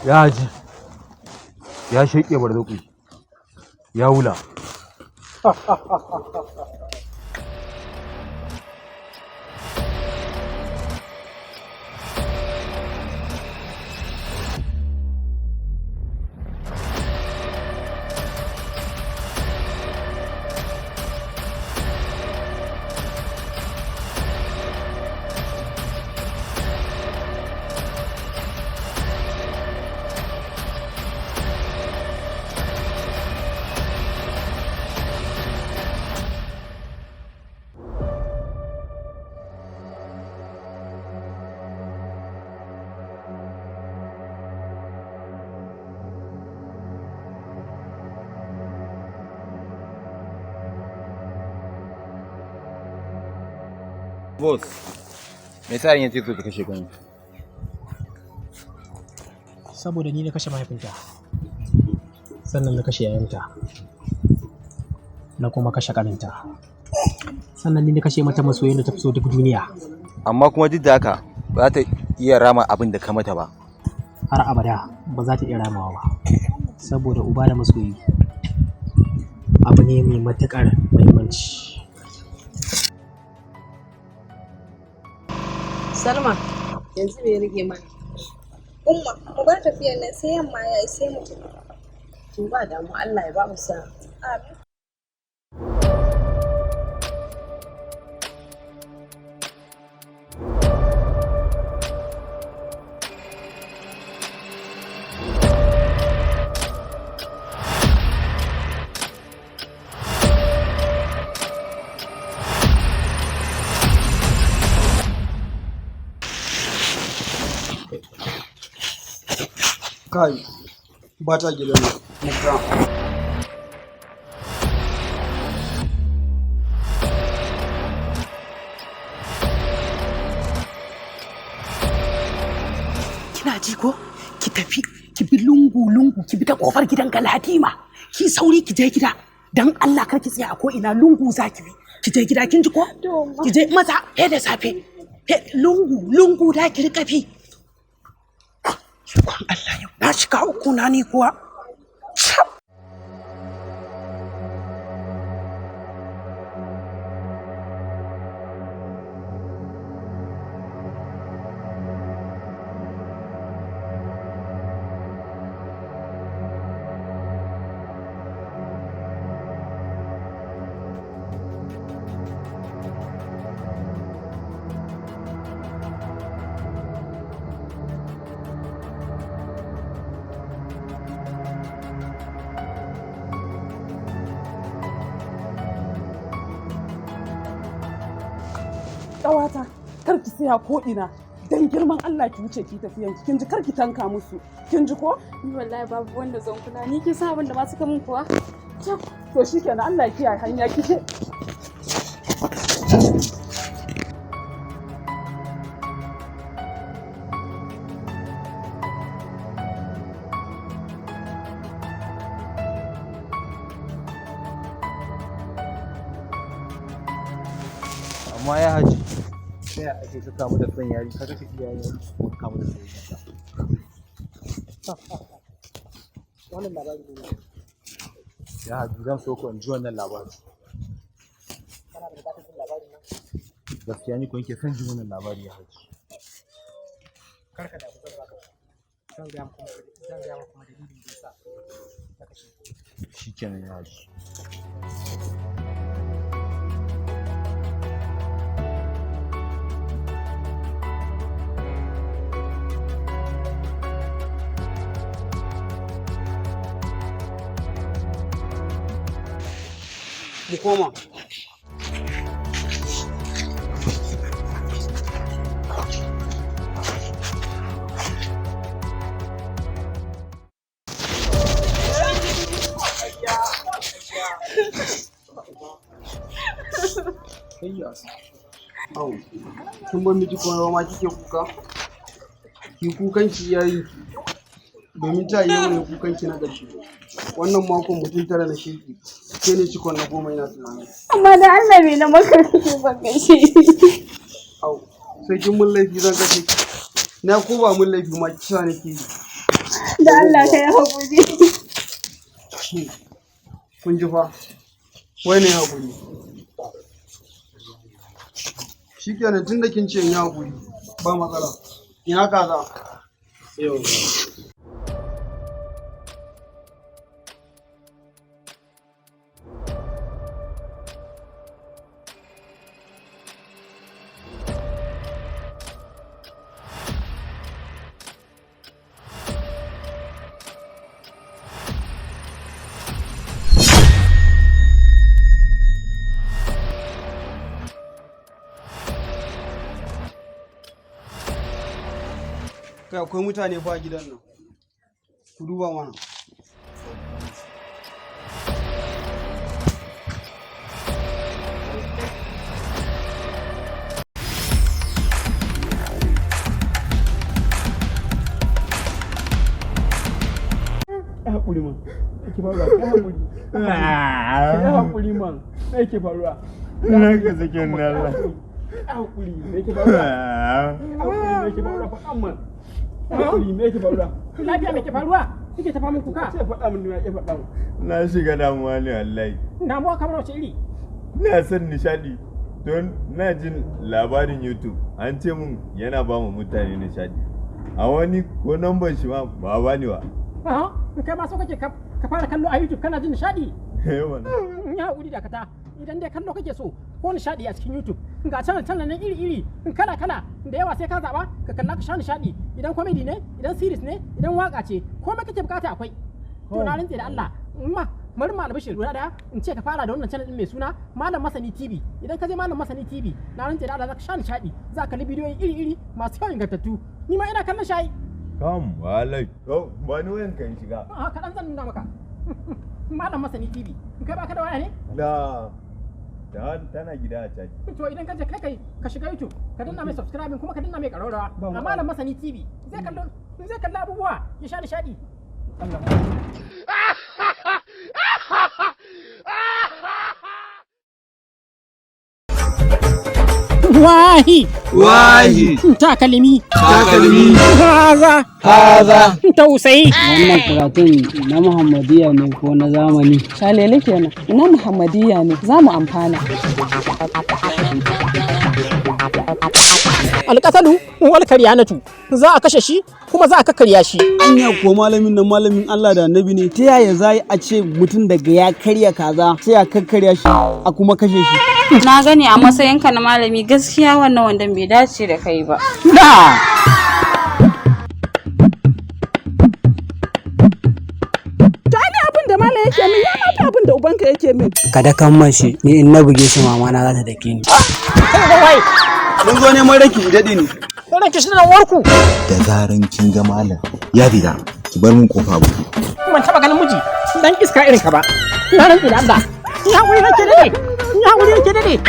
Ya ji, ya sheƙe barzaku, ya wula. Boss, me yasa yace so ki kashe kanki? Saboda ni na kashe mahaifinta, sannan na kashe yayanta, na kuma kashe ƙaninta, sannan ni na kashe mata masoyin da ta fi so duk duniya. Amma kuma duk da haka ba za ta iya rama abin da ka mata ba. Har abada ba za ta iya ramawa ba, saboda uba da masoyi abu ne mai matuƙar muhimmanci. Salma, yanzu me ya rage mana? Umma, mu bar tafiyar nan sai yamma ya yi sai mu tafi. To ba damu, Allah ya ba mu sa'a. Amin. Kai, ba ta gidan muka. Kina ji ko? Ki tafi, ki bi lungu-lungu, ki bi ta kofar gidan Galadima. Ki sauri ki je gida. Dan Allah kar ki tsaya a ko ina lungu za ki bi. Ki je gida kin ji ko? Ki je maza, da safe. Lungu da ki rika bi. Shukran Allah yau na shiga uku na ni kuwa. Ƙawata, kar ki tsaya ko ina. Dan girman Allah ki wuce ki tafiyan ki. Kin ji kar ki tanka musu. Kin ji ko? Ni wallahi babu wanda zan kula. Ni kin san abin da ma suka min kuwa? To shikenan Allah ya kiyaye hanya ki ce. Amma ya haji, sai a ake ka kamu da son yari, ka kashe iyayen yari ko ka kamu da son yari. Wannan labari ne. Ya haji, zan so ku in ji wannan labari. Kana da bukatar jin labarin nan? Gaskiya ni ko yake son jin wannan labari ya haji. Kar ka damu, zan baka. Zan gaya maka kuma dalilin da yasa na kashe. Shikenan ya haji. Mu koma. Au, kin ban miji ko ma kike kuka? Ki kukan ki yayi domin ta yi yawan kukan ki na gashi. Wannan makon mutum tara na shirki. Ke ne cikon na 10 ina tunani. Amma da Allah bai na maka kake ban gashi. Au, sai kin mun laifi zan kashe ki. Na ko ba mun laifi ma kisa nake yi. da Allah ka yi haƙuri. Kun ji fa? Wai ne haƙuri. Shikenan tun da kin ce in yi haƙuri ba matsala. Ina kaza. Yau. Kai akwai mutane fa a gidan nan. Ku duba mana. Ya haƙuri man. Yake faruwa. Ya haƙuri. Ya haƙuri man. Yake faruwa. Na ka sakin Allah. Ya haƙuri. Yake faruwa. Yake faruwa fa amman. Hakuri me yake faruwa? Lafiya me ke faruwa? Kike tafa min kuka? Sai faɗa min ya faɗa min. Na shiga damuwa ne wallahi. Damuwa kamar wace iri? Ina son nishadi don na jin labarin YouTube an ce mun yana ba mu mutane nishadi. A wani ko namban shi ma ba ba ni wa. Kai ma so kake ka fara kallo a YouTube kana jin nishadi? Ya haƙuri da kata. Idan dai kallo kake so ko nishadi a cikin YouTube ga channel nan iri kala da yawa sai ka zaba ka kalla ka sha nishadi idan comedy ne idan series ne idan waka ce komai kake bukata akwai to na rantse da Allah bari ma albashir guda daya in ce ka fara da wannan channel din mai suna Malam Masani TV idan ka je Malam Masani TV na rantse da Allah zaka sha nishadi za ka kalli bidiyoyi iri masu kyau ingantattu ni ma ina kallon shayi wallahi ba ni wayan kan shiga ka dan zan nuna maka Malam Masani TV kai baka da waya ne tana gida a caji. To idan ka je kai ka shiga YouTube ka danna mai subscribing kuma ka danna mai ƙararrawa a Malam Masani TV zai kalla abubuwa ya sha nishadi. Wahi takalmi haza tausayi. Wannan karatun na Muhammadiyya ne ko na zamani? Shalele kenan. Na Muhammadiyya ne za mu amfana. Alƙasalu wal karyanatu za a kashe shi kuma za a kakkarya shi. Anya ko malamin nan malamin Allah da Annabi ne ta yaya za a ce mutum daga ya karya kaza sai a kakkarya shi a kuma kashe shi. Na gani a matsayinka na malami gaskiya wannan wanda bai dace da kai ba. Malam yake min ya mata abin da ubanka yake min. Kada kan mashi ni in na buge shi mama na za ta dake ni. Mun zo neman raki daɗi ne. Wannan kishi nan warku. Da zaran kin ga malam ya fita ki bar mun kofa buɗe. Ban taba ganin miji dan iska irin ka ba. Na rantsi da Allah. Ya wuri nake dade.